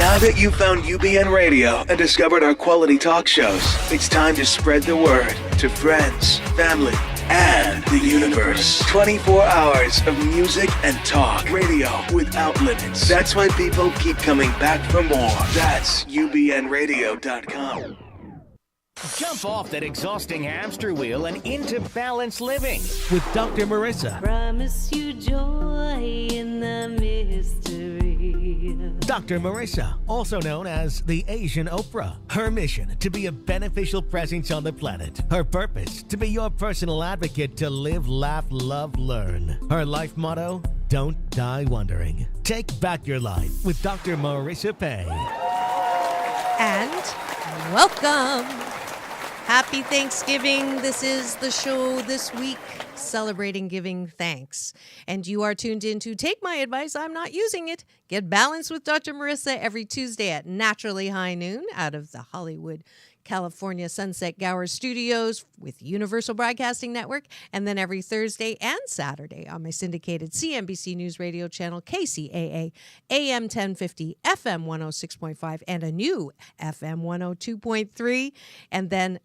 Now that you've found UBN Radio and discovered our quality talk shows, it's time to spread the word to friends, family, and the universe. 24 hours of music and talk. Radio without limits. That's why people keep coming back for more. That's ubnradio.com. Jump off that exhausting hamster wheel and into balanced living with Dr. Marissa. Promise you joy in the mystery. Dr. Marissa, also known as the Asian Oprah. Her mission, to be a beneficial presence on the planet. Her purpose, to be your personal advocate to live, laugh, love, learn. Her life motto, don't die wondering. Take back your life with Dr. Marissa Pay. And welcome. Happy Thanksgiving. This is the show this week celebrating giving thanks. And you are tuned in to Take My Advice, I'm Not Using It. Get balanced with Dr. Marissa every Tuesday at naturally high noon out of the Hollywood, California Sunset Gower Studios with Universal Broadcasting Network, and then every Thursday and Saturday on my syndicated CNBC News Radio channel, KCAA, AM 1050, FM 106.5, and a new FM 102.3, and then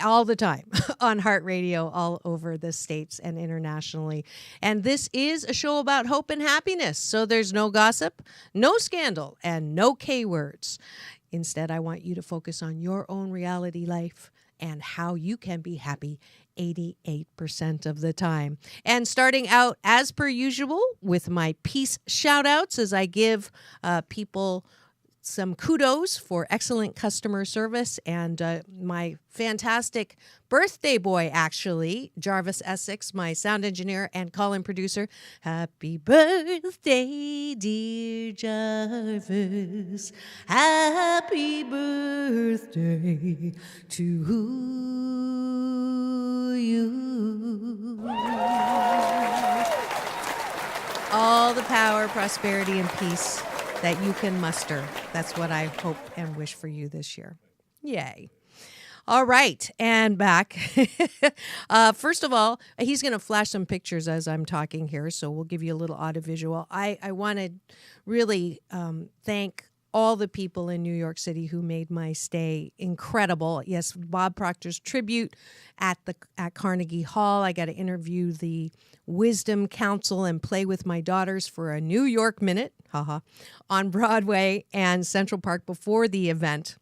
all the time on Heart Radio all over the states and internationally. And this is a show about hope and happiness. So there's no gossip, no scandal, and no K words. Instead, I want you to focus on your own reality life and how you can be happy 88% of the time. And starting out as per usual with my peace shout outs as I give people some kudos for excellent customer service and my fantastic birthday boy, actually, Jarvis Essex, my sound engineer and call-in producer. Happy birthday, dear Jarvis. Happy birthday to you. All the power, prosperity, and peace that you can muster. That's what I hope and wish for you this year. Yay. All right, and back. First of all, he's going to flash some pictures as I'm talking here, so we'll give you a little audiovisual. I want to really thank all the people in New York City who made my stay incredible. Yes, Bob Proctor's tribute at Carnegie Hall. I got to interview the Wisdom Council and play with my daughters for a New York Minute, on Broadway and Central Park before the event.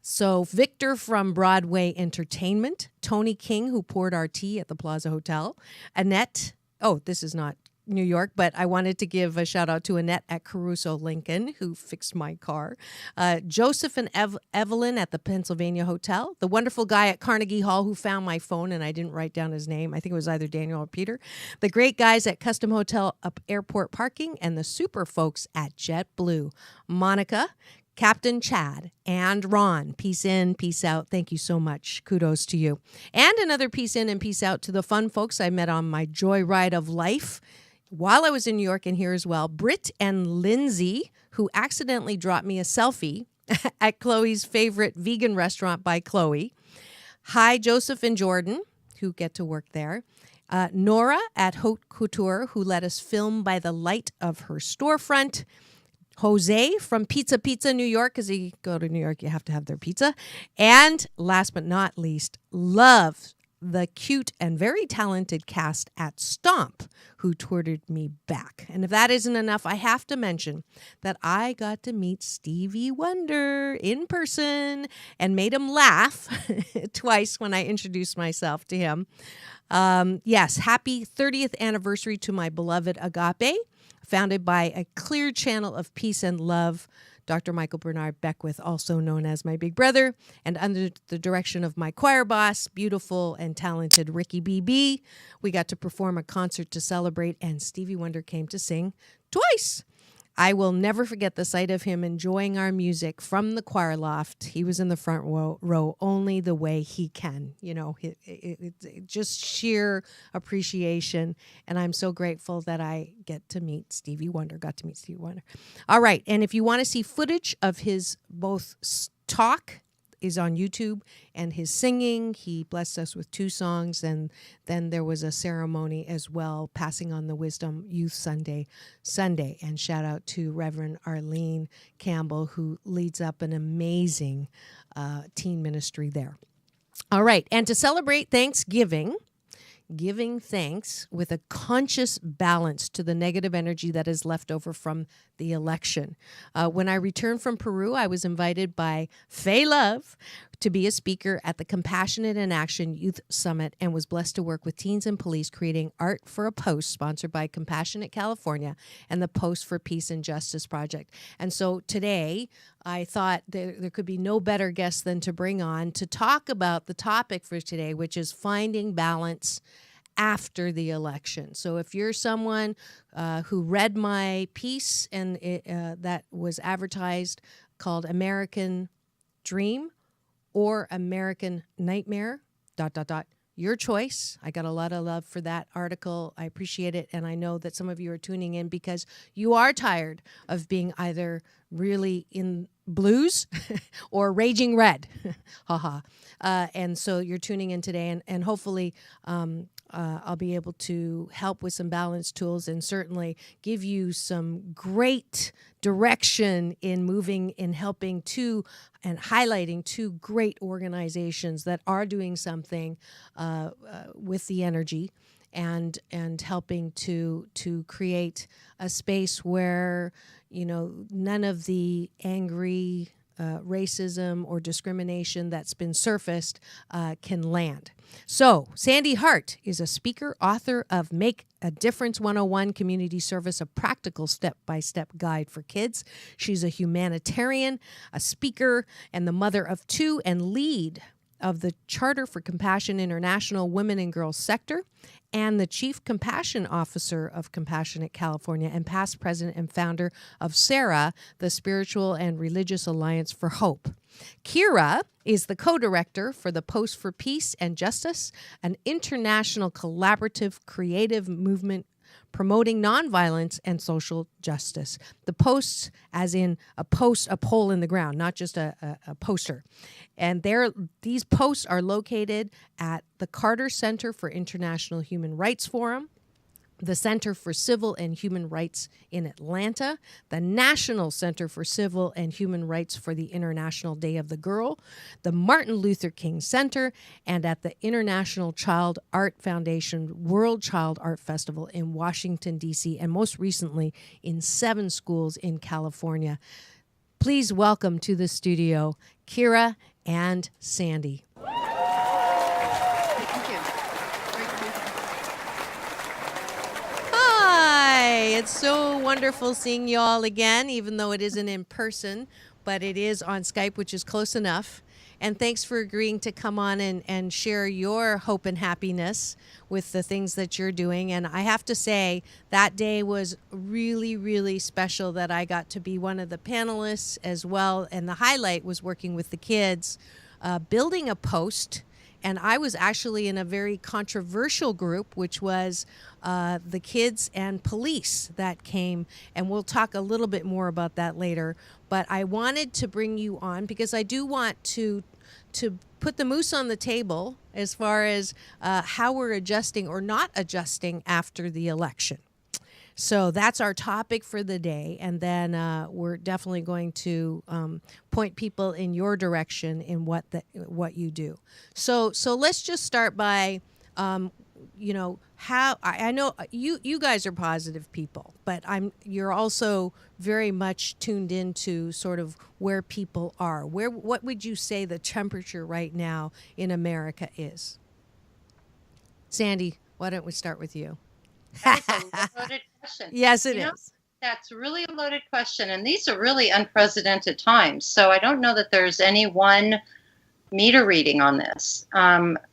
So Victor from Broadway Entertainment, Tony King, who poured our tea at the Plaza Hotel, Annette, this is not New York, but I wanted to give a shout out to Annette at Caruso Lincoln, who fixed my car. Joseph and Evelyn at the Pennsylvania Hotel. The wonderful guy at Carnegie Hall who found my phone and I didn't write down his name. I think it was either Daniel or Peter. The great guys at Custom Hotel up Airport Parking and the super folks at JetBlue. Monica, Captain Chad, and Ron. Peace in, peace out. Thank you so much. Kudos to you. And another peace in and peace out to the fun folks I met on my joyride of life while I was in New York and here as well. Britt and Lindsay, who accidentally dropped me a selfie at Chloe's favorite vegan restaurant by Chloe. Hi, Joseph and Jordan, who get to work there. Nora at Haute Couture, who let us film by the light of her storefront. Jose from Pizza, New York, because you go to New York, you have to have their pizza. And last but not least, love the cute and very talented cast at Stomp, who toured me back. And if that isn't enough, I have to mention that I got to meet Stevie Wonder in person and made him laugh twice when I introduced myself to him. Yes, happy 30th anniversary to my beloved Agape, founded by a clear channel of peace and love, Dr. Michael Bernard Beckwith, also known as my big brother, and under the direction of my choir boss, beautiful and talented Ricky BB. We got to perform a concert to celebrate, and Stevie Wonder came to sing twice. I will never forget the sight of him enjoying our music from the choir loft. He was in the front row only the way he can. You know, it just sheer appreciation. And I'm so grateful that I got to meet Stevie Wonder. All right. And if you want to see footage of his both talk is on YouTube, and his singing. He blessed us with 2 songs, and then there was a ceremony as well, passing on the wisdom Youth Sunday. And shout out to Reverend Arlene Campbell, who leads up an amazing teen ministry there. All right, and to celebrate Thanksgiving, giving thanks with a conscious balance to the negative energy that is left over from the election. When I returned from Peru, I was invited by Faye Love to be a speaker at the Compassionate in Action Youth Summit, and was blessed to work with teens and police creating Art for a Post, sponsored by Compassionate California and the Post for Peace and Justice Project. And so today, I thought there could be no better guest than to bring on to talk about the topic for today, which is finding balance after the election. So if you're someone who read my piece and that was advertised called American Dream or American Nightmare, ... your choice. I got a lot of love for that article. I appreciate it. And I know that some of you are tuning in because you are tired of being either really in blues or raging red. Haha. And so you're tuning in today, and hopefully I'll be able to help with some balance tools and certainly give you some great direction in moving, in helping to and highlighting 2 great organizations that are doing something with the energy and helping to create a space where, you know, none of the angry racism or discrimination that's been surfaced can land. So, Sande Hart is a speaker, author of Make a Difference 101, Community Service, a practical step-by-step guide for kids. She's a humanitarian, a speaker, and the mother of 2, and lead of the Charter for Compassion International Women and Girls Sector, and the Chief Compassion Officer of Compassionate California, and past president and founder of SARA, the Spiritual and Religious Alliance for Hope. Cara is the co-director for the Post for Peace and Justice, an international collaborative creative movement promoting nonviolence and social justice. The Post, as in a pole in the ground, not just a poster. And these posts are located at the Carter Center for International Human Rights Forum, the Center for Civil and Human Rights in Atlanta, the National Center for Civil and Human Rights for the International Day of the Girl, the Martin Luther King Center, and at the International Child Art Foundation World Child Art Festival in Washington, D.C., and most recently in 7 schools in California. Please welcome to the studio, Cara and Sande. It's so wonderful seeing you all again, even though it isn't in person, but it is on Skype, which is close enough. And thanks for agreeing to come on and share your hope and happiness with the things that you're doing. And I have to say, that day was really, really special that I got to be one of the panelists as well. And the highlight was working with the kids, building a post. And I was actually in a very controversial group, which was the kids and police that came. And we'll talk a little bit more about that later. But I wanted to bring you on because I do want to put the moose on the table as far as how we're adjusting or not adjusting after the election. So that's our topic for the day. And then we're definitely going to point people in your direction in what you do. So let's just start by, how I know you guys are positive people, but you're also very much tuned into sort of where people are. What would you say the temperature right now in America is? Sande, why don't we start with you? That's a loaded question. Yes, it is. That's really a loaded question. And these are really unprecedented times. So I don't know that there's any one meter reading on this.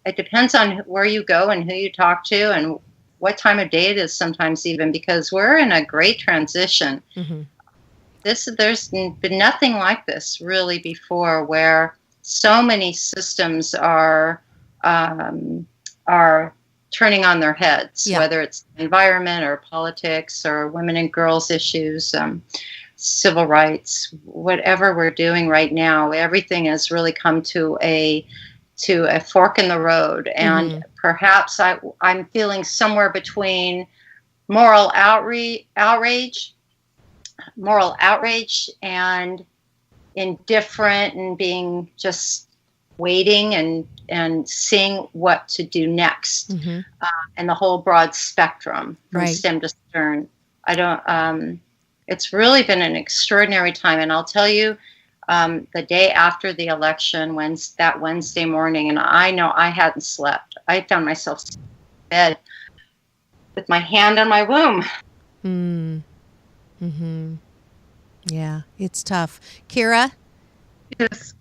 It depends on where you go and who you talk to and what time of day it is sometimes even, because we're in a great transition. Mm-hmm. There's been nothing like this really before, where so many systems are turning on their heads, whether it's environment or politics or women and girls issues. civil rights, whatever we're doing right now, everything has really come to a fork in the road. And perhaps I'm feeling somewhere between moral outrage, and indifferent, and being just waiting and seeing what to do next, and the whole broad spectrum from stem to stern. It's really been an extraordinary time. And I'll tell you, the day after the election, that Wednesday morning, and I know I hadn't slept. I found myself in bed with my hand on my womb. Yeah, it's tough. Cara? Yes.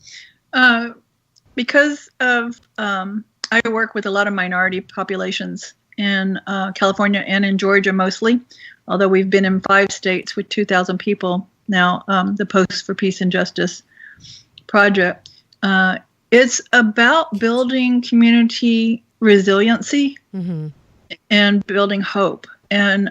Because of I work with a lot of minority populations in California and in Georgia mostly, although we've been in 5 states with 2,000 people now, the Post for Peace and Justice project. It's about building community resiliency and building hope and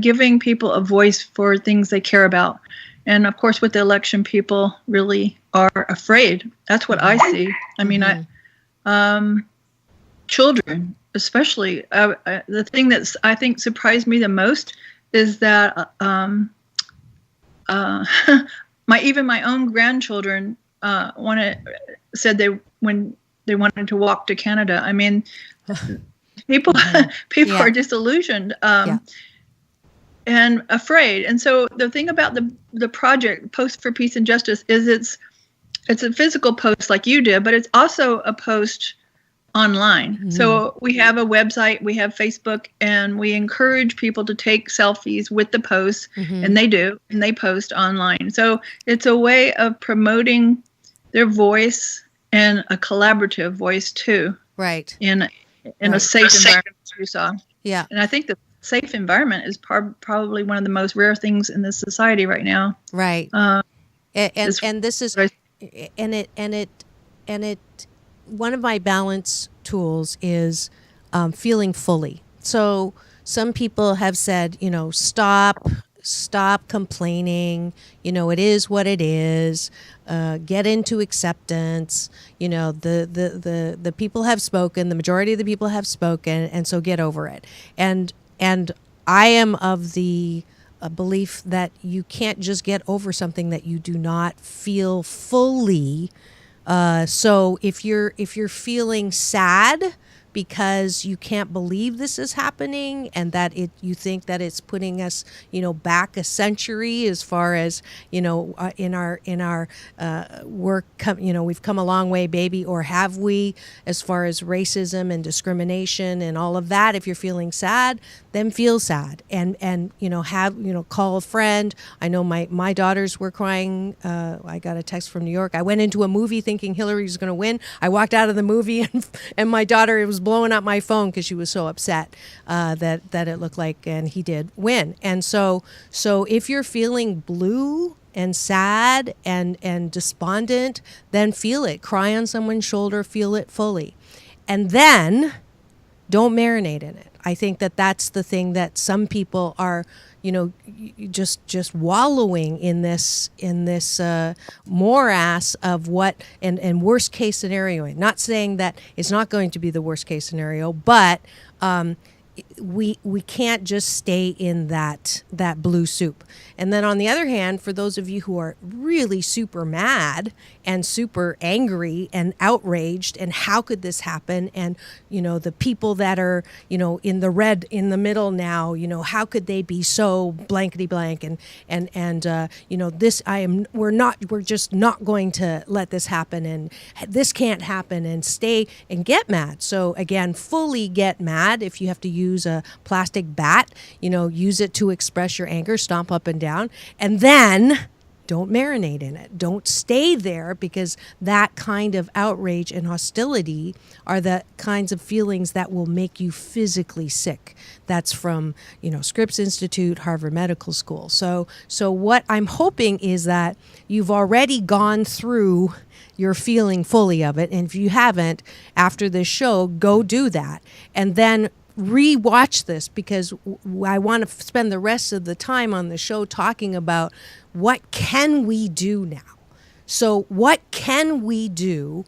giving people a voice for things they care about. And of course, with the election, people really are afraid. That's what I see. I mean, children, especially. The thing that I think surprised me the most is that even my own grandchildren said when they wanted to walk to Canada. I mean, people are disillusioned. And afraid. And so the thing about the project, Post for Peace and Justice, is it's a physical post like you did, but it's also a post online. So we have a website, we have Facebook, and we encourage people to take selfies with the posts, and they do, and they post online. So it's a way of promoting their voice and a collaborative voice too. Right. In a safe environment, as you saw. Yeah. And I think the safe environment is probably one of the most rare things in this society right now. Right. And this is one of my balance tools is feeling fully. So some people have said, stop complaining. It is what it is. Get into acceptance. The people have spoken. The majority of the people have spoken, and so get over it. And I am of the belief that you can't just get over something that you do not feel fully. So if you're feeling sad because you can't believe this is happening, and that you think that it's putting us, back a century as far as, in our work, we've come a long way, baby, or have we, as far as racism and discrimination and all of that. If you're feeling sad, then feel sad, and call a friend. I know my daughters were crying. I got a text from New York. I went into a movie thinking Hillary was going to win. I walked out of the movie and my daughter, it was blowing up my phone because she was so upset that it looked like, and he did win. And so if you're feeling blue and sad and despondent, then feel it. Cry on someone's shoulder, feel it fully. And then don't marinate in it. I think that's the thing that some people are, just wallowing in this morass of what and worst case scenario. Not saying that it's not going to be the worst case scenario, but we can't just stay in that blue soup. And then on the other hand, for those of you who are really super mad and super angry and outraged, and how could this happen? And the people that are in the red in the middle now, how could they be so blankety blank? And this we're just not going to let this happen, and this can't happen, and stay and get mad. So again, fully get mad. If you have to use a plastic bat, use it to express your anger, stomp up and down, and then don't marinate in it. Don't stay there, because that kind of outrage and hostility are the kinds of feelings that will make you physically sick. That's from, Scripps Institute, Harvard Medical School. So what I'm hoping is that you've already gone through your feeling fully of it. And if you haven't, after this show, go do that. And then rewatch this because I want to spend the rest of the time on the show talking about what can we do now. So what can we do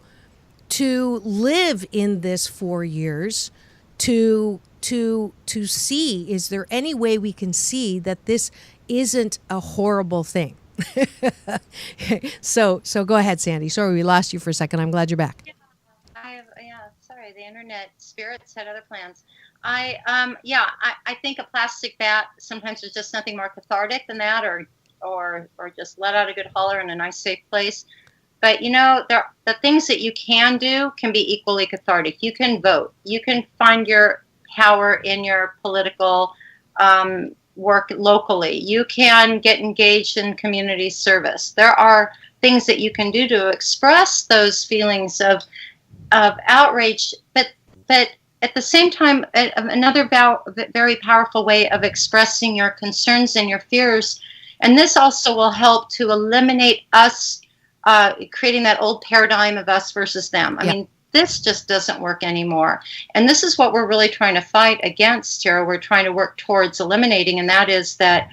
to live in this 4 years to see, is there any way we can see that this isn't a horrible thing? So go ahead, Sandy. Sorry, we lost you for a second. I'm glad you're back. Sorry, the internet spirits had other plans. I think a plastic bat sometimes there's just nothing more cathartic than that, or just let out a good holler in a nice safe place. But the things that you can do can be equally cathartic. You can vote. You can find your power in your political work locally. You can get engaged in community service. There are things that you can do to express those feelings of outrage, but at the same time, another very powerful way of expressing your concerns and your fears. And this also will help to eliminate us creating that old paradigm of us versus them. I mean, this just doesn't work anymore. And this is what we're really trying to fight against here. We're trying to work towards eliminating, and that is that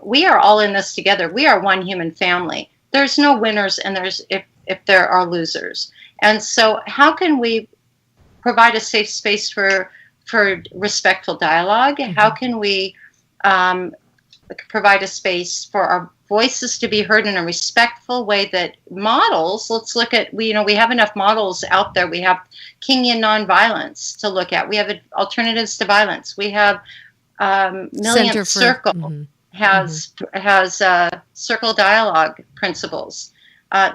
we are all in this together. We are one human family. There's no winners, and if there are losers. And so how can we provide a safe space for respectful dialogue? Mm-hmm. How can we provide a space for our voices to be heard in a respectful way that models, let's look at, we have enough models out there. We have Kingian nonviolence to look at. We have alternatives to violence. We have Millionth Circle mm-hmm. has circle dialogue principles.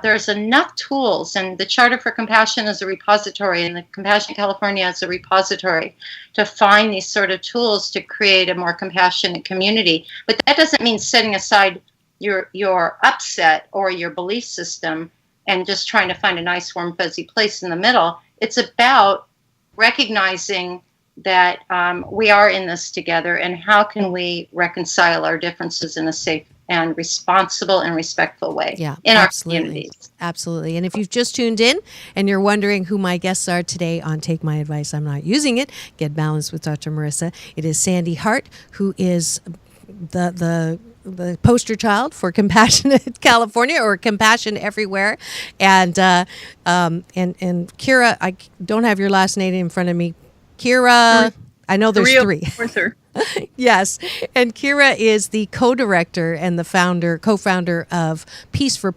There's enough tools, and the Charter for Compassion is a repository, and the Compassion California is a repository to find these sort of tools to create a more compassionate community. But that doesn't mean setting aside your upset or your belief system and just trying to find a nice, warm, fuzzy place in the middle. It's about recognizing that we are in this together, and how can we reconcile our differences in a safe and responsible and respectful way in our communities. Absolutely. And if you've just tuned in and you're wondering who my guests are today on Take My Advice, I'm Not Using It, Get Balanced with Dr. Marissa, it is Sande Hart, who is the poster child for Compassionate California, or Compassion Everywhere. And Kira, I don't have your last name in front of me. Kira, I know there's three. Corser. Yes. And Kira is the co-director and the co-founder of Post for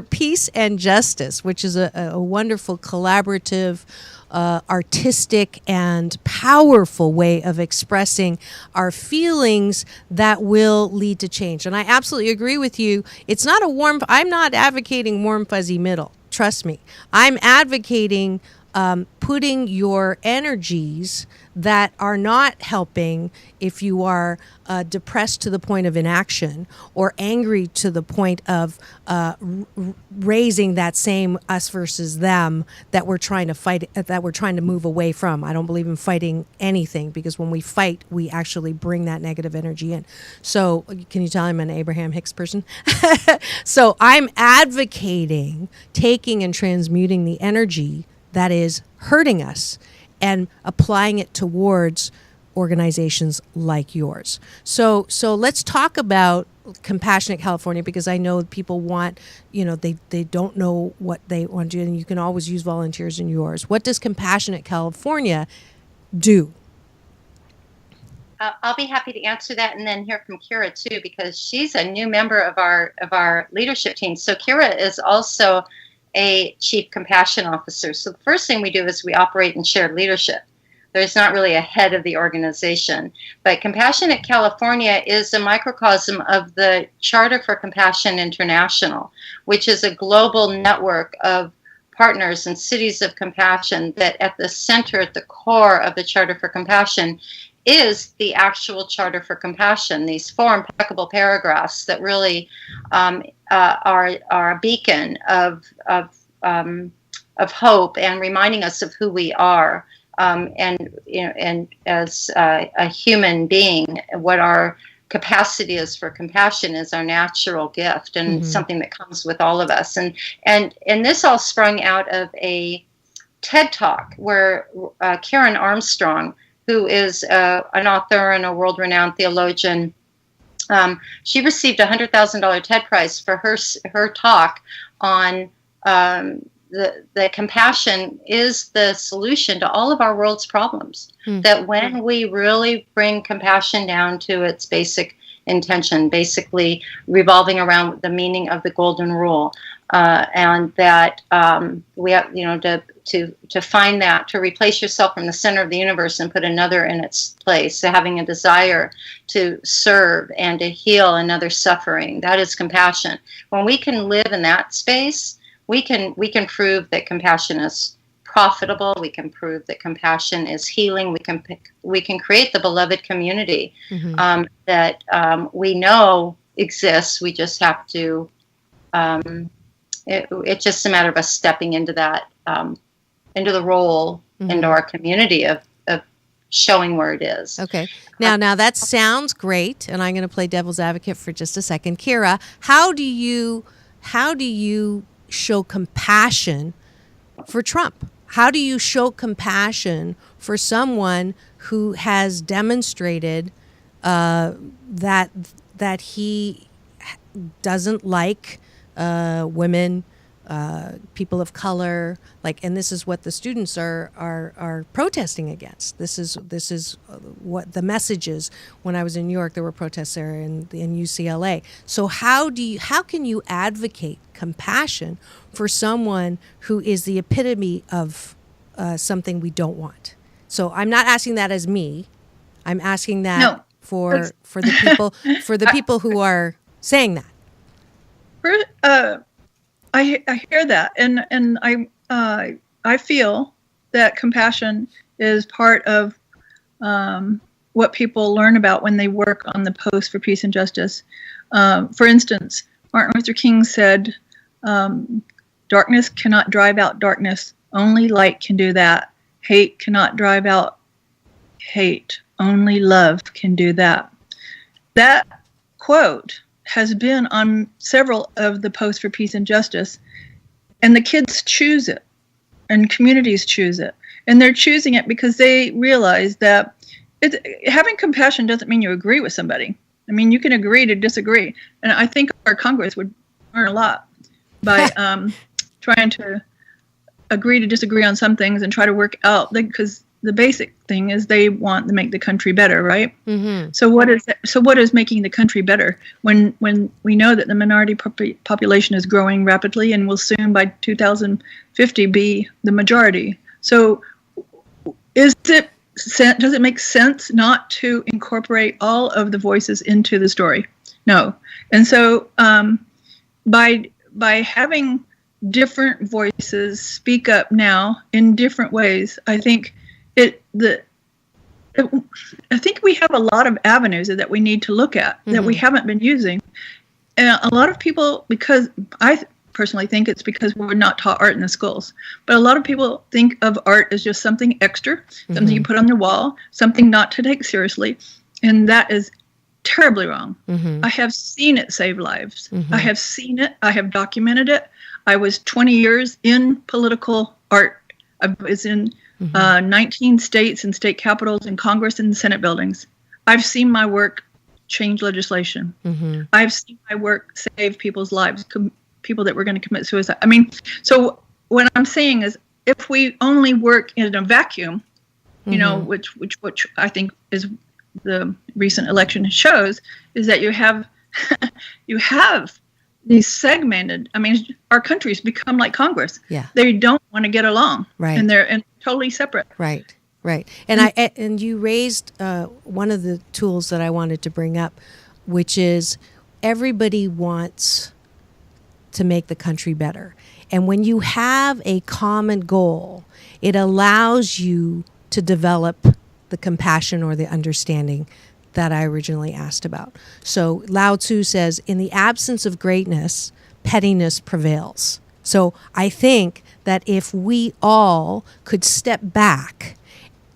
Peace and Justice, which is a wonderful collaborative, artistic and powerful way of expressing our feelings that will lead to change. And I absolutely agree with you. It's not I'm not advocating warm, fuzzy middle. Trust me. I'm advocating putting your energies that are not helping, if you are depressed to the point of inaction, or angry to the point of raising that same us versus them that we're trying to fight, that we're trying to move away from. I don't believe in fighting anything, because when we fight, we actually bring that negative energy in. So can you tell I'm an Abraham Hicks person? So I'm advocating taking and transmuting the energy that is hurting us and applying it towards organizations like yours. So let's talk about Compassionate California, because I know people want, they don't know what they want to do, and you can always use volunteers in yours. What does Compassionate California do? I'll be happy to answer that, and then hear from Kira too, because she's a new member of our leadership team. So Kira is also a chief compassion officer. So the first thing we do is we operate in shared leadership. There's not really a head of the organization, but Compassionate California is a microcosm of the Charter for Compassion International, which is a global network of partners and cities of compassion that at the center, at the core of the Charter for Compassion is the actual Charter for Compassion, these 4 impeccable paragraphs that really are a beacon of hope and reminding us of who we are, and as a human being, what our capacity is for compassion is our natural gift, and something that comes with all of us. And this all sprung out of a TED Talk where Karen Armstrong, who is an author and a world-renowned theologian, she received a $100,000 TED Prize for her talk on the compassion is the solution to all of our world's problems. That when we really bring compassion down to its basic intention, basically revolving around the meaning of the golden rule, and that we have, to find that, to replace yourself from the center of the universe and put another in its place. So having a desire to serve and to heal another suffering, that is compassion. When we can live in that space, we can prove that compassion is profitable. We can prove that compassion is healing. We can create the beloved community that we know exists. We just have to. It's just a matter of us stepping into that, into the role, into our community of showing where it is. Okay. Now that sounds great, and I'm going to play devil's advocate for just a second. Cara, how do you show compassion for Trump? How do you show compassion for someone who has demonstrated that he doesn't like women, people of color, and this is what the students are protesting against. This is what the message is. When I was in New York, there were protests there in UCLA. So how can you advocate compassion for someone who is the epitome of something we don't want? So I'm not asking that as me. I'm asking that for the people who are saying that. I hear that, and I feel that compassion is part of what people learn about when they work on the post for peace and justice. For instance, Martin Luther King said, "Darkness cannot drive out darkness. Only light can do that. Hate cannot drive out hate. Only love can do that." That quote has been on several of the posts for peace and justice, and the kids choose it, and communities choose it, and they're choosing it because they realize that having compassion doesn't mean you agree with somebody. I mean, you can agree to disagree, and I think our Congress would learn a lot by trying to agree to disagree on some things and try to work out, because the basic thing is they want to make the country better, right? Mm-hmm. So what is making the country better when we know that the minority population is growing rapidly and will soon by 2050 be the majority? So does it make sense not to incorporate all of the voices into the story? No. And so by having different voices speak up now in different ways, I think I think we have a lot of avenues that we need to look at that we haven't been using. And a lot of people, because I personally think it's because we're not taught art in the schools, but a lot of people think of art as just something extra, something you put on the wall, something not to take seriously. And that is terribly wrong. I have seen it save lives. I have seen it. I have documented it. I was 20 years in political art. I was in 19 states and state capitals and Congress and Senate buildings. I've seen my work change legislation. I've seen my work save people's lives, people that were going to commit suicide. I mean, so what I'm saying is, if we only work in a vacuum, you know, which I think is the recent election shows, is that you have these segmented. I mean, our country's become like Congress. Yeah, they don't want to get along, right? And they're totally separate. Right. And you raised one of the tools that I wanted to bring up, which is everybody wants to make the country better. And when you have a common goal, it allows you to develop the compassion or the understanding that I originally asked about. So Lao Tzu says, in the absence of greatness, pettiness prevails. So I think that if we all could step back,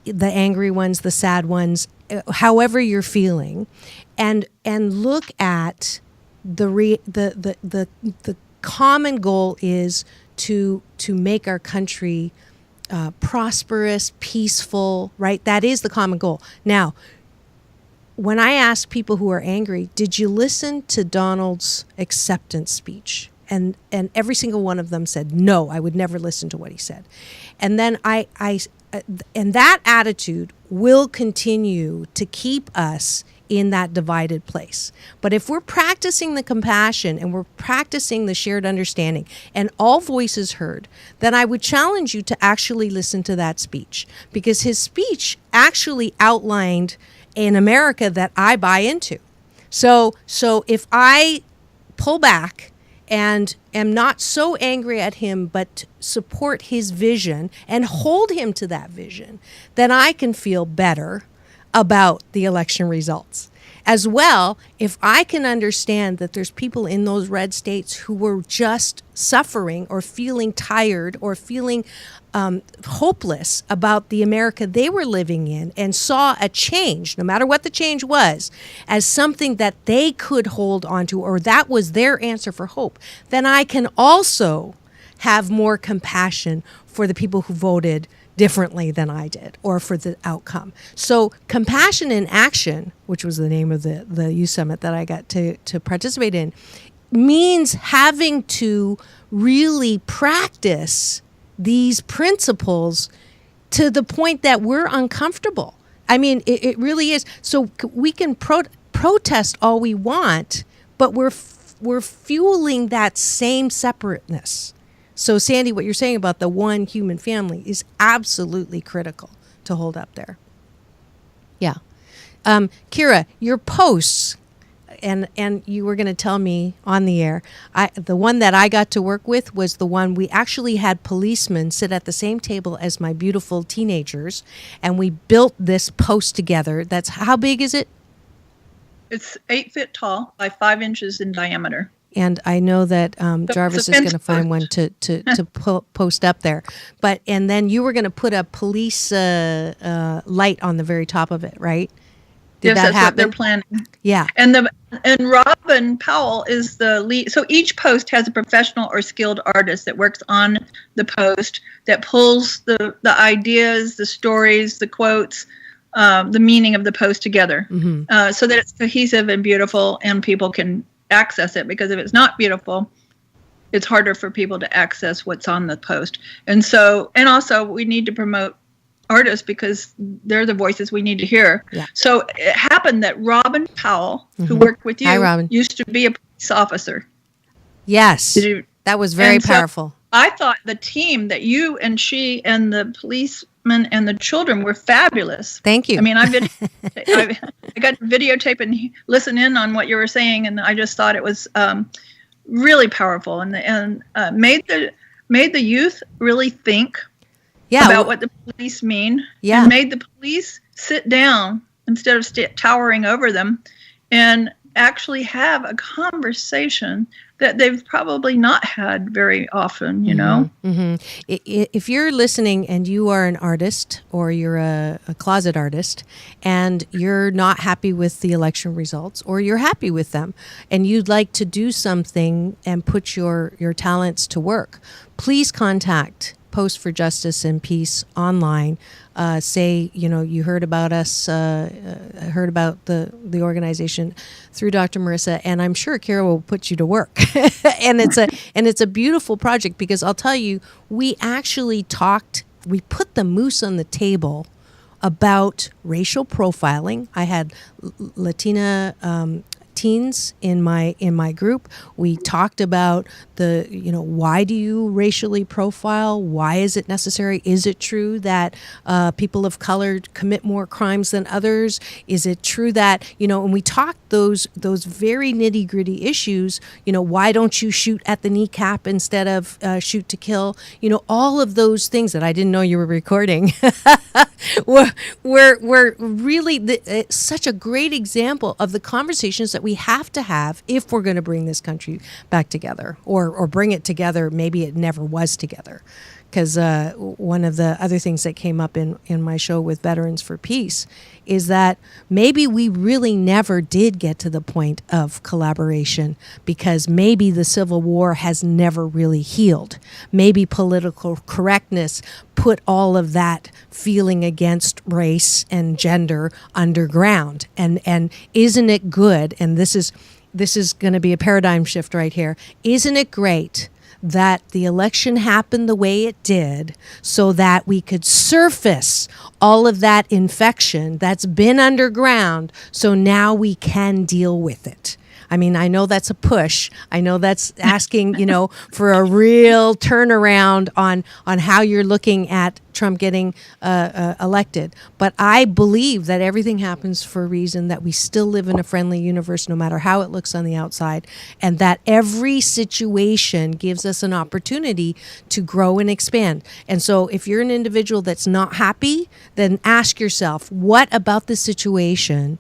the angry ones, the sad ones, however you're feeling, and look at the common goal is to make our country prosperous, peaceful, right? That is the common goal. Now, when I ask people who are angry, did you listen to Donald's acceptance speech? And every single one of them said, no, I would never listen to what he said. And then and that attitude will continue to keep us in that divided place. But if we're practicing the compassion and we're practicing the shared understanding and all voices heard, then I would challenge you to actually listen to that speech, because his speech actually outlined an America that I buy into. So if I pull back and am not so angry at him, but support his vision and hold him to that vision, then I can feel better about the election results. As well, if I can understand that there's people in those red states who were just suffering or feeling tired or feeling hopeless about the America they were living in and saw a change, no matter what the change was, as something that they could hold on to, or that was their answer for hope, then I can also have more compassion for the people who voted differently than I did, or for the outcome. So compassion in action, which was the name of the youth summit that I got to participate in, means having to really practice these principles to the point that we're uncomfortable. I mean, it really is. So we can protest all we want, but we're fueling that same separateness. So, Sandy, what you're saying about the one human family is absolutely critical to hold up there. Yeah. Kira, your posts, and you were going to tell me on the air, the one that I got to work with was the one we actually had policemen sit at the same table as my beautiful teenagers, and we built this post together. That's, how big is it? It's 8 feet tall by 5 inches in diameter. And I know that Jarvis is going to find one to post up there. And then you were going to put a police light on the very top of it, right? Did that that's happen? What they're planning. Yeah. And Robin Powell is the lead. So each post has a professional or skilled artist that works on the post, that pulls the ideas, the stories, the quotes, the meaning of the post together, so that it's cohesive and beautiful, and people can access it. Because if it's not beautiful, it's harder for people to access what's on the post. And also we need to promote artists, because they're the voices we need to hear. Yeah. So it happened that Robin Powell, who worked with you, Hi, Robin, used to be a police officer. Yes, that was very powerful. So I thought the team that you and she and the policemen and the children were fabulous. Thank you. I mean, I got to videotape and listen in on what you were saying, and I just thought it was really powerful, and made the youth really think about what the police mean. Yeah. And made the police sit down instead of towering over them, and actually have a conversation that they've probably not had very often, you know? If you're listening and you are an artist, or you're a closet artist, and you're not happy with the election results, or you're happy with them, and you'd like to do something and put your talents to work, please contact Post for Justice and Peace online. Say, you heard about us, heard about the organization through Dr. Marissa, and I'm sure Cara will put you to work. and it's a beautiful project, because I'll tell you, we put the moose on the table about racial profiling. I had Latina teens in my group. We talked about why do you racially profile? Why is it necessary? Is it true that people of color commit more crimes than others? Is it true that, and we talked those very nitty gritty issues, why don't you shoot at the kneecap instead of shoot to kill? All of those things that I didn't know you were recording were really such a great example of the conversations that we have to have if we're going to bring this country back together, or bring it together. Maybe it never was together, because one of the other things that came up in my show with Veterans for Peace is that maybe we really never did get to the point of collaboration because maybe the Civil War has never really healed. Maybe political correctness put all of that feeling against race and gender underground. And isn't it good? And this is going to be a paradigm shift right here. Isn't it great that the election happened the way it did so that we could surface all of that infection that's been underground so now we can deal with it? I mean, I know that's a push. I know that's asking, for a real turnaround on how you're looking at Trump getting elected. But I believe that everything happens for a reason, that we still live in a friendly universe no matter how it looks on the outside, and that every situation gives us an opportunity to grow and expand. And so if you're an individual that's not happy, then ask yourself, what about the situation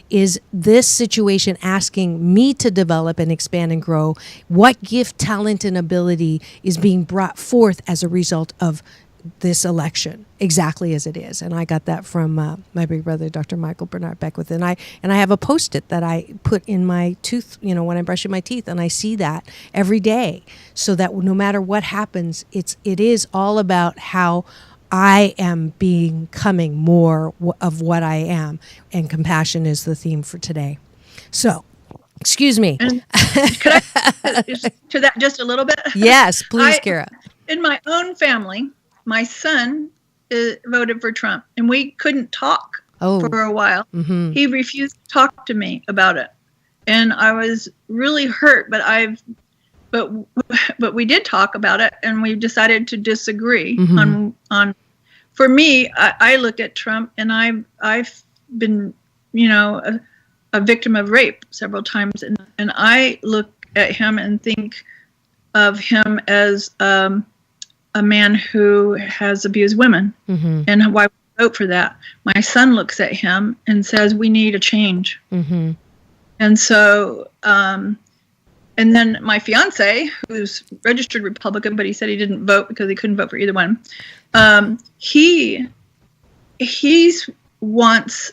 is this situation asking me to develop and expand and grow? What gift, talent, and ability is being brought forth as a result of this election, exactly as it is? And I got that from my big brother, Dr. Michael Bernard Beckwith. And I have a Post-it that I put in my tooth, when I'm brushing my teeth, and I see that every day, so that no matter what happens, it is all about how I am becoming more of what I am, and compassion is the theme for today. So, excuse me. And could I to that just a little bit? Yes, please, Cara. In my own family, my son voted for Trump, and we couldn't talk for a while. Mm-hmm. He refused to talk to me about it, and I was really hurt. But we did talk about it, and we decided to disagree on. For me, I look at Trump, and I've been, a victim of rape several times, and I look at him and think of him as a man who has abused women, and why we vote for that. My son looks at him and says, "We need a change," and so. And then my fiance, who's registered Republican, but he said he didn't vote because he couldn't vote for either one. He wants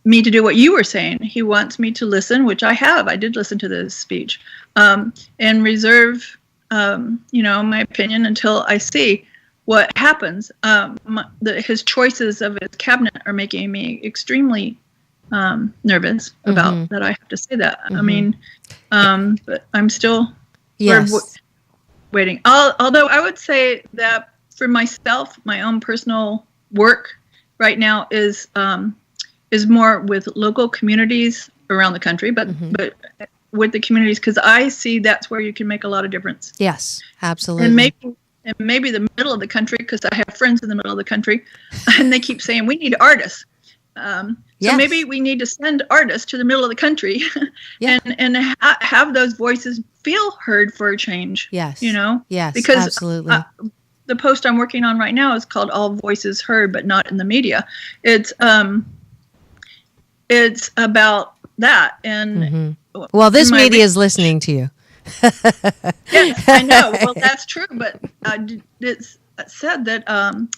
me to do what you were saying. He wants me to listen, which I have. I did listen to the speech, and reserve, my opinion until I see what happens. His choices of his cabinet are making me extremely nervous about that. I have to say that. I mean, but I'm still waiting. Although I would say that for myself, my own personal work right now is more with local communities around the country, but with the communities, because I see that's where you can make a lot of difference. Yes, absolutely. And maybe the middle of the country, because I have friends in the middle of the country, and they keep saying we need artists. So maybe we need to send artists to the middle of the country and have those voices feel heard for a change. Yes. Yes, because absolutely. The post I'm working on right now is called All Voices Heard, but Not in the Media. It's about that. And well, this media is listening to you. Yes, I know. Well, that's true. But it's said that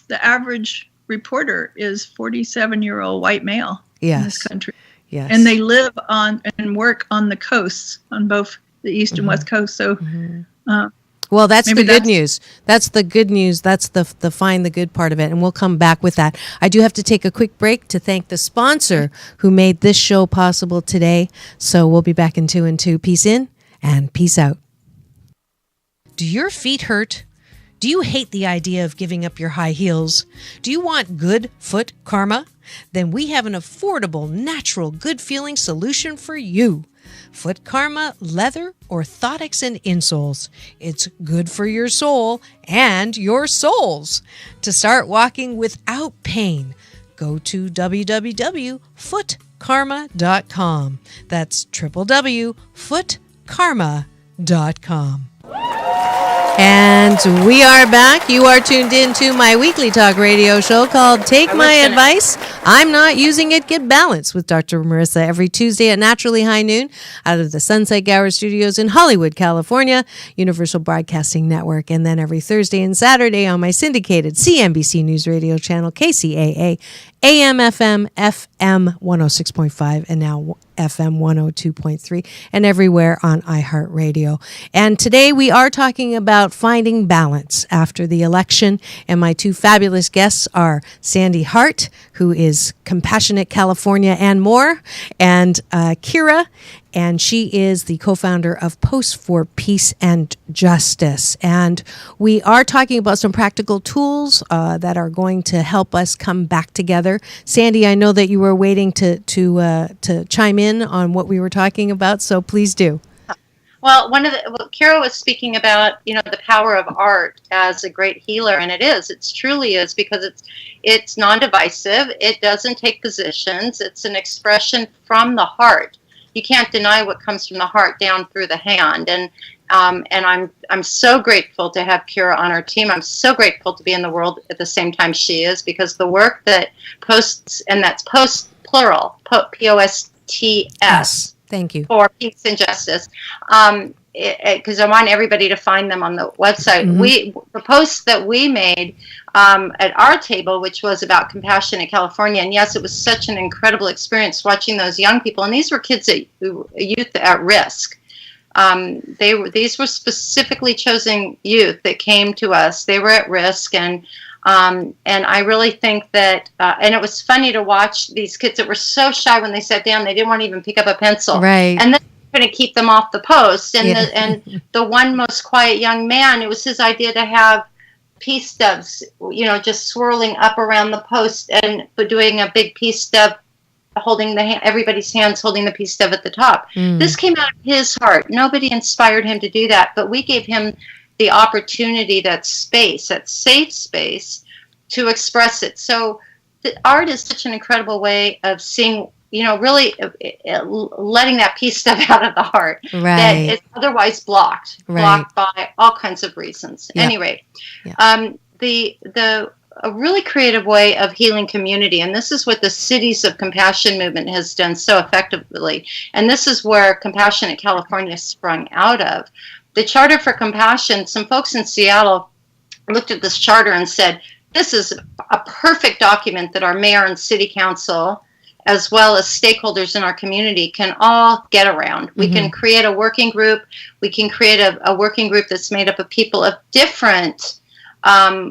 the average reporter is 47-year-old white male in this country. Yes. And they live on and work on the coasts, on both the east and west coast. So, well, that's the good news. That's the good news. That's the find the good part of it. And we'll come back with that. I do have to take a quick break to thank the sponsor who made this show possible today. So we'll be back in 2 and 2. Peace in and peace out. Do your feet hurt? Do you hate the idea of giving up your high heels? Do you want good foot karma? Then we have an affordable, natural, good-feeling solution for you. Foot Karma leather, orthotics, and insoles. It's good for your soul and your soles. To start walking without pain, go to www.footkarma.com. That's www.footkarma.com. And we are back. You are tuned in to my weekly talk radio show called Take My Advice. I'm not using it. Get balance with Dr. Marissa every Tuesday at naturally high noon out of the Sunset Gower Studios in Hollywood, California, Universal Broadcasting Network, and then every Thursday and Saturday on my syndicated CNBC News Radio channel, KCAA, AM, FM, FM 106.5, and now FM 102.3, and everywhere on iHeartRadio. And today we are talking about finding balance after the election. And my two fabulous guests are Sande Hart, who is Compassionate California and more, and Cara, and she is the co-founder of Post for Peace and Justice. And we are talking about some practical tools that are going to help us come back together. Sande, I know that you were waiting to chime in on what we were talking about, so please do. Well, Carrillo was speaking about, the power of art as a great healer, and it truly is, because it's non-divisive. It doesn't take positions. It's an expression from the heart. You can't deny what comes from the heart down through the hand. And I'm so grateful to have Cara on our team. I'm so grateful to be in the world at the same time she is, because the work that Posts, and that's Post plural, POSTS. Thank you. For Peace and Justice. Because I want everybody to find them on the website. Mm-hmm. The posts that we made at our table, which was about Compassionate California, and yes, it was such an incredible experience watching those young people, and these were kids, youth at risk. These were specifically chosen youth that came to us. They were at risk, and I really think that, and it was funny to watch these kids that were so shy when they sat down, they didn't want to even pick up a pencil. Right. And then going to keep them off the post. And the one most quiet young man, it was his idea to have peace stubs, just swirling up around the post, and doing a big peace stub, holding everybody's hands holding the peace stub at the top. This came out of his heart. Nobody inspired him to do that, but we gave him the opportunity, that space, that safe space, to express it. So the art is such an incredible way of seeing, really letting that peace step out of the heart, right, that is otherwise blocked by all kinds of reasons. Yeah. Anyway, yeah. A really creative way of healing community, and this is what the Cities of Compassion movement has done so effectively, and this is where Compassionate California sprung out of. The Charter for Compassion, some folks in Seattle looked at this charter and said, this is a perfect document that our mayor and city council, as well as stakeholders in our community, can all get around. We can create a working group. We can create a working group that's made up of people of different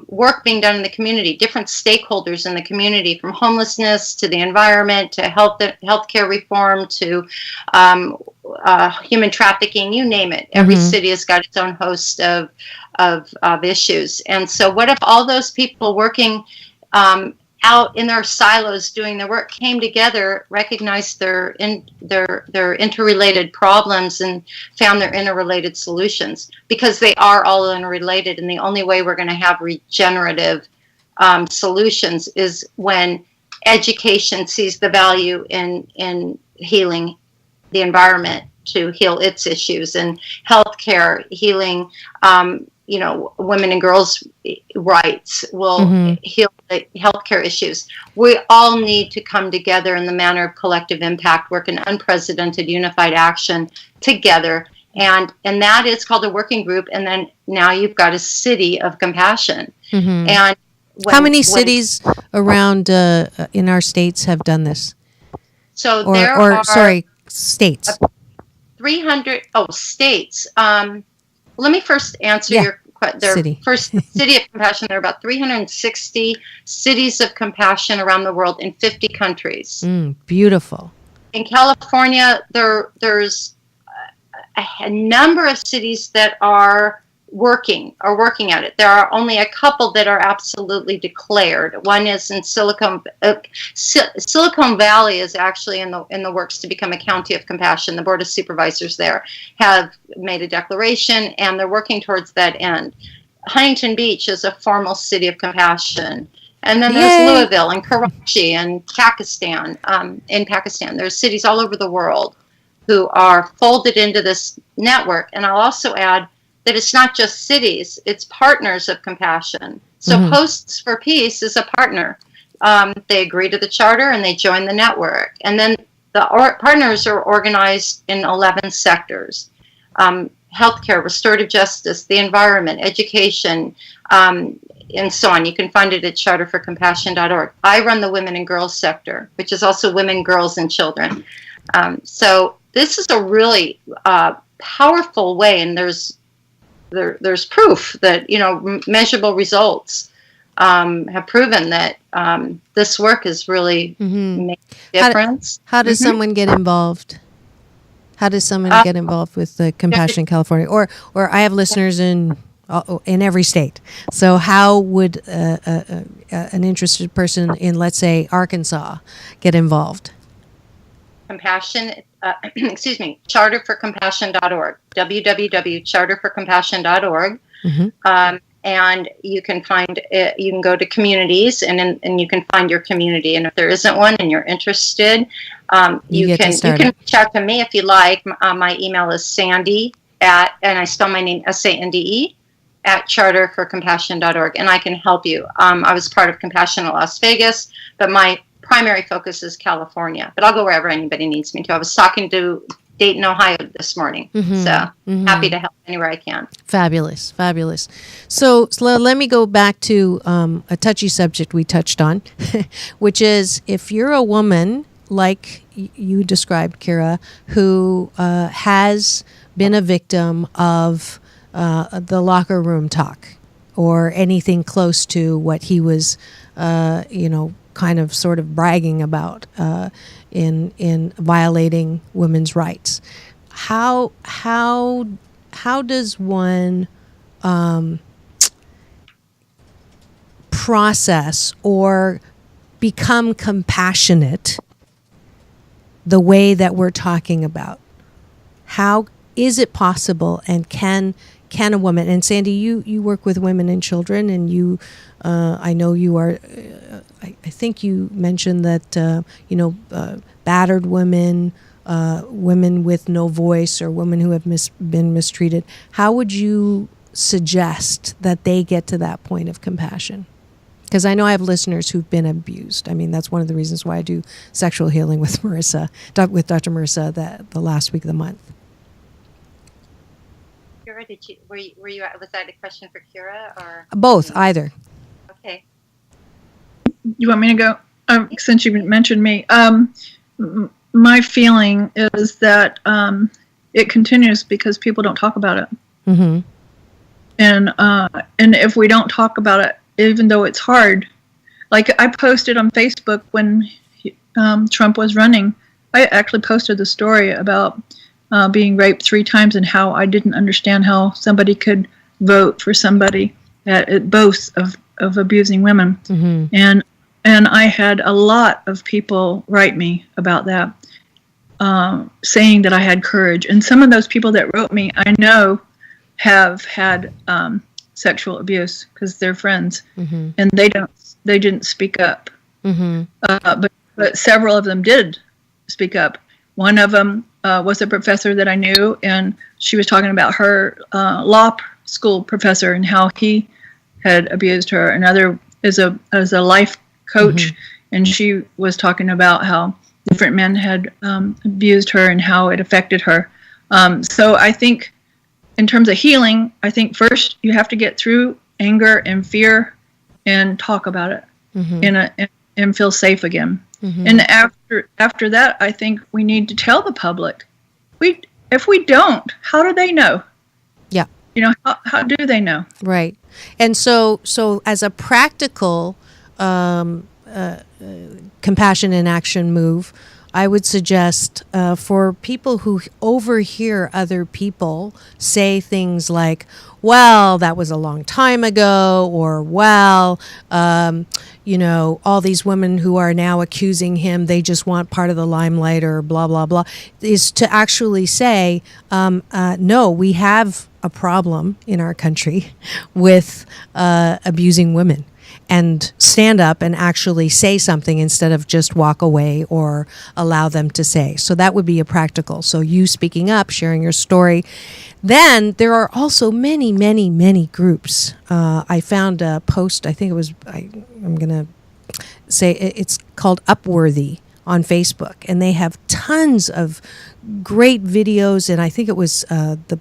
work being done in the community, different stakeholders in the community, from homelessness to the environment to healthcare reform to human trafficking, you name it. Every city has got its own host of issues. And so what if all those people working out in their silos doing their work came together, recognized their interrelated problems, and found their interrelated solutions? Because they are all interrelated, and the only way we're going to have regenerative solutions is when education sees the value in healing the environment to heal its issues, and healthcare healing, women and girls' rights will heal the healthcare issues. We all need to come together in the manner of collective impact, work in unprecedented unified action together. And that is called a working group. And then now you've got a city of compassion. And how many cities around in our states have done this? So there are states. 300 states. Let me first answer your question. First, City of Compassion. There are about 360 cities of compassion around the world in 50 countries. Beautiful. In California, there's a number of cities that are working at it. There are only a couple that are absolutely declared. One is in Silicon Valley is actually in the works to become a county of compassion. The Board of Supervisors there have made a declaration, and they're working towards that end. Huntington Beach is a formal city of compassion. And then there's Louisville and Karachi and Pakistan. In Pakistan, there's cities all over the world who are folded into this network. And I'll also add that it's not just cities, it's partners of compassion. So Posts for Peace is a partner. they agree to the charter and they join the network. And then the partners are organized in 11 sectors: healthcare, restorative justice, the environment, education, and so on. You can find it at charterforcompassion.org. I run the women and girls sector, which is also women, girls, and children. So this is a really powerful way, and there's proof that, measurable results have proven that this work is really making a difference. How does someone get involved? How does someone get involved with the Compassion California? Or I have listeners in every state. So how would an interested person in, let's say, Arkansas get involved? Charterforcompassion.org, www.charterforcompassion.org. And you can find it, you can go to communities and you can find your community. And if there isn't one and you're interested, you can reach out to me if you like. My email is Sande and I spell my name Sande at charterforcompassion.org, and I can help you. I was part of Compassion in Las Vegas, but my primary focus is California. But I'll go wherever anybody needs me to. I was talking to Dayton, Ohio this morning. So happy to help anywhere I can. Fabulous. So let me go back to a touchy subject we touched on, which is if you're a woman, like you described, Cara, who has been a victim of the locker room talk or anything close to what he was, kind of sort of bragging about in violating women's rights. How does one process or become compassionate the way that we're talking about? How is it possible, and can a woman, and Sande, you work with women and children, and you I know you are I think you mentioned that battered women, women with no voice, or women who have been mistreated. How would you suggest that they get to that point of compassion? Because I know I have listeners who've been abused. I mean, that's one of the reasons why I do sexual healing with Dr. Marissa, the last week of the month. Cara, was that a question for Cara or both? Either. Okay. You want me to go? Since you mentioned me, my feeling is that it continues because people don't talk about it. And if we don't talk about it, even though it's hard, like I posted on Facebook when Trump was running, I actually posted the story about being raped 3 times and how I didn't understand how somebody could vote for somebody that boasts of abusing women. And I had a lot of people write me about that, saying that I had courage. And some of those people that wrote me, I know have had sexual abuse because they're friends, and they didn't speak up. But several of them did speak up. One of them was a professor that I knew, and she was talking about her law school professor and how he had abused her. Another is a life coach, and she was talking about how different men had abused her and how it affected her. So I think in terms of healing, I think first you have to get through anger and fear and talk about it and feel safe again. And after that, I think we need to tell the public. If we don't, how do they know? Yeah. How do they know? Right. And so as a practical compassion in action move, I would suggest for people who overhear other people say things like, well, that was a long time ago, or, well, all these women who are now accusing him, they just want part of the limelight, or blah, blah, blah, is to actually say, no, we have a problem in our country with abusing women. And stand up and actually say something instead of just walk away or allow them to say. So that would be a practical. So you speaking up, sharing your story. Then there are also many, many, many groups. I found a post, I think it was, I'm going to say it's called Upworthy on Facebook, and they have tons of great videos. And I think it was the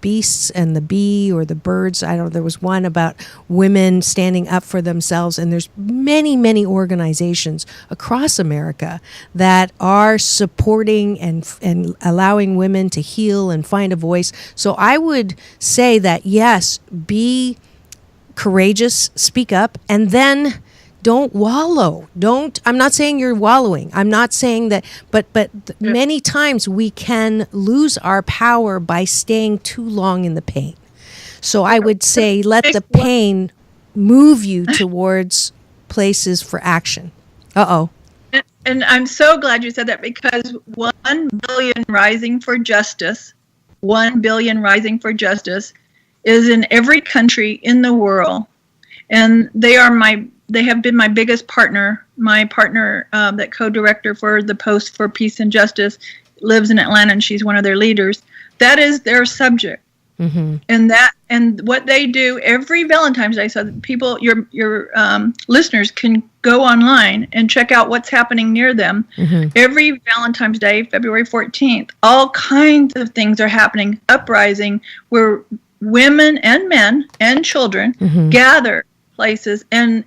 beasts and the bee or the birds. I don't know. There was one about women standing up for themselves, and there's many organizations across America that are supporting and allowing women to heal and find a voice. So I would say that yes, be courageous, speak up, and then don't wallow. I'm not saying you're wallowing. I'm not saying that, but many times we can lose our power by staying too long in the pain. So I would say let the pain move you towards places for action. And I'm so glad you said that, because 1 billion Rising for Justice, 1 billion Rising for Justice is in every country in the world. And they have been my biggest partner. My partner, that co-director for the Post for Peace and Justice, lives in Atlanta, and she's one of their leaders. That is their subject. Mm-hmm. And what they do every Valentine's Day, so that people, your listeners can go online and check out what's happening near them. Mm-hmm. Every Valentine's Day, February 14th, all kinds of things are happening, uprising, where women and men and children mm-hmm. gather places and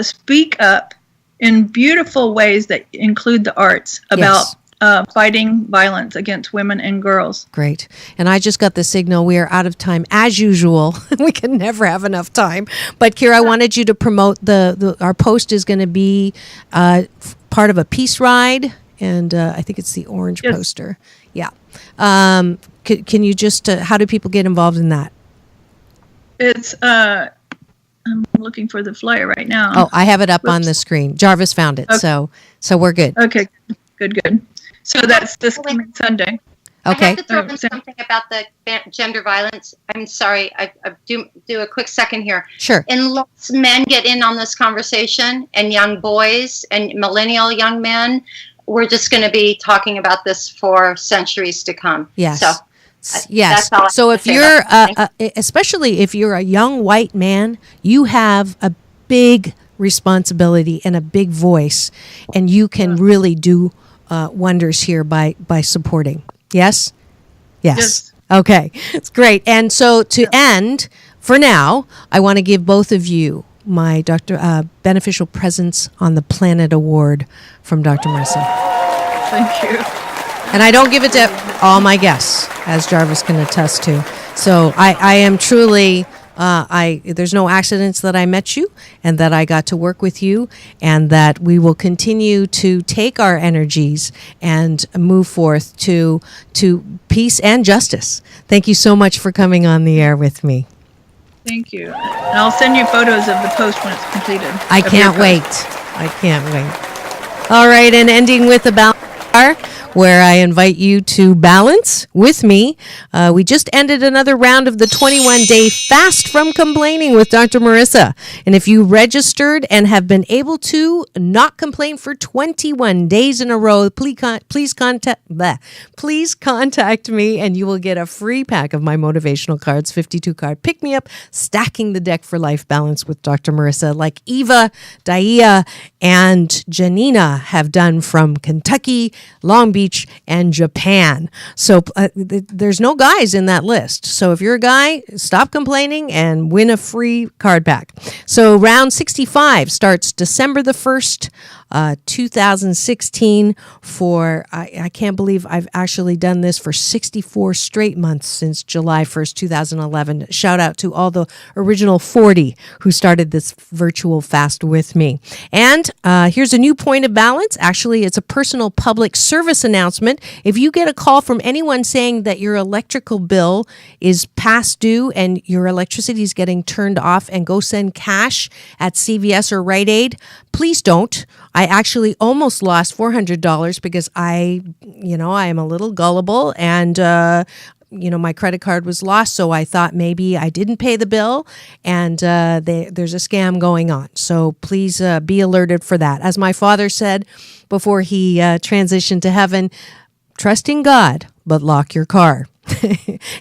speak up in beautiful ways that include the arts about fighting violence against women and girls. Great. And I just got the signal we are out of time as usual. We can never have enough time. But Cara, I wanted you to promote our post is going to be part of a peace ride, and I think it's the orange poster. Yeah. Can you just how do people get involved in that? It's I'm looking for the flyer right now. Oh, I have it up on the screen. Jarvis found it, so we're good. Okay, good. So that's this coming Sunday. Okay. I have to throw in something about the gender violence. I'm sorry, I do a quick second here. Sure. Unless men get in on this conversation, and young boys and millennial young men, we're just going to be talking about this for centuries to come. Yes. So. Yes. So if you're, especially if you're a young white man, you have a big responsibility and a big voice, and you can really do wonders here by supporting. Yes? Yes. Okay. It's great. And so to end, for now, I want to give both of you my Beneficial Presence on the Planet Award from Dr. Marissa. Thank you. And I don't give it to all my guests, as Jarvis can attest to. So I am truly, there's no accidents that I met you and that I got to work with you, and that we will continue to take our energies and move forth to peace and justice. Thank you so much for coming on the air with me. Thank you. And I'll send you photos of the post when it's completed. I can't wait. All right, and ending with about where I invite you to balance with me. We just ended another round of the 21-day fast from complaining with Dr. Marissa. And if you registered and have been able to not complain for 21 days in a row, please contact me, and you will get a free pack of my motivational cards, 52 card pick me up, stacking the deck for life balance with Dr. Marissa, like Eva, Daia, and Janina have done from Kentucky, Long Beach, and Japan. So there's no guys in that list. So if you're a guy, stop complaining and win a free card pack. So round 65 starts December the 1st, 2016 for, I can't believe I've actually done this for 64 straight months since July 1st, 2011. Shout out to all the original 40 who started this virtual fast with me. And here's a new point of balance. Actually, it's a personal public service announcement. If you get a call from anyone saying that your electrical bill is past due and your electricity is getting turned off, and go send cash at CVS or Rite Aid, please don't. I actually almost lost $400 because I am a little gullible, and my credit card was lost, so I thought maybe I didn't pay the bill, and there's a scam going on. So please be alerted for that. As my father said before he transitioned to heaven, trust in God, but lock your car.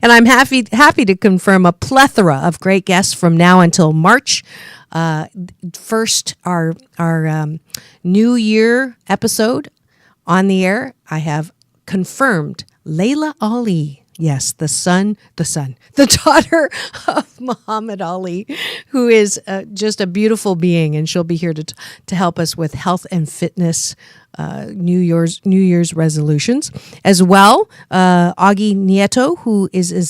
And I'm happy to confirm a plethora of great guests from now until March. First, our New Year episode on the air, I have confirmed Layla Ali. Yes, the daughter of Muhammad Ali, who is just a beautiful being, and she'll be here to help us with health and fitness New Year's resolutions. As well, Augie Nieto, who is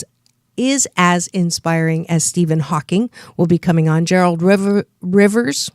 as inspiring as Stephen Hawking, will be coming on. Gerald Rivers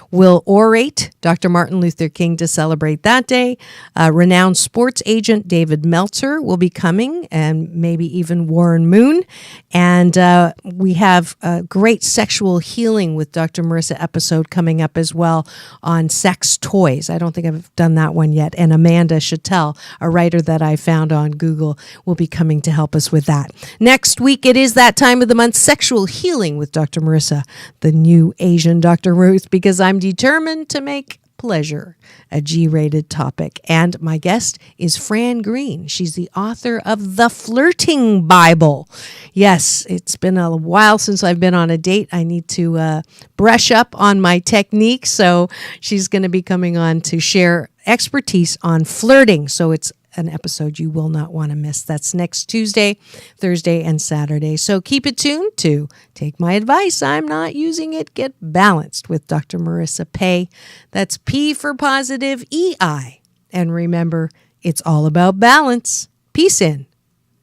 will orate Dr. Martin Luther King to celebrate that day. Renowned sports agent David Meltzer will be coming, and maybe even Warren Moon. And we have a great sexual healing with Dr. Marissa episode coming up as well on sex toys. I don't think I've done that one yet. And Amanda Chattel, a writer that I found on Google, will be coming to help us with that. Next week, it is that time of the month, sexual healing with Dr. Marissa, the new Asian Dr. Ruth, because I'm determined to make pleasure a G-rated topic. And my guest is Fran Green. She's the author of The Flirting Bible. Yes, it's been a while since I've been on a date. I need to brush up on my technique. So she's going to be coming on to share expertise on flirting. So it's an episode you will not want to miss. That's next Tuesday, Thursday, and Saturday. So keep it tuned to Take My Advice. I'm Not Using It. Get Balanced with Dr. Marissa Pay. That's P for positive, EI. And remember, it's all about balance. Peace in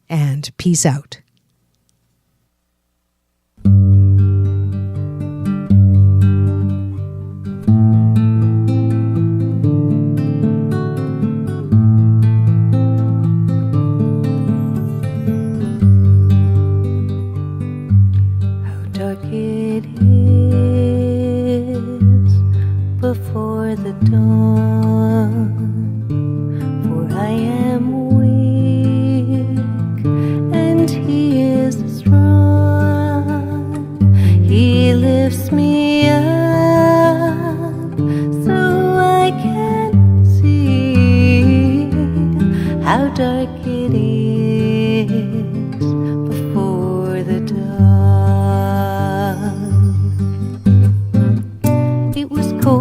and peace out. Before the dawn, for I am weak and he is strong. He lifts me up so I can see how dark it is before the dawn. It was cold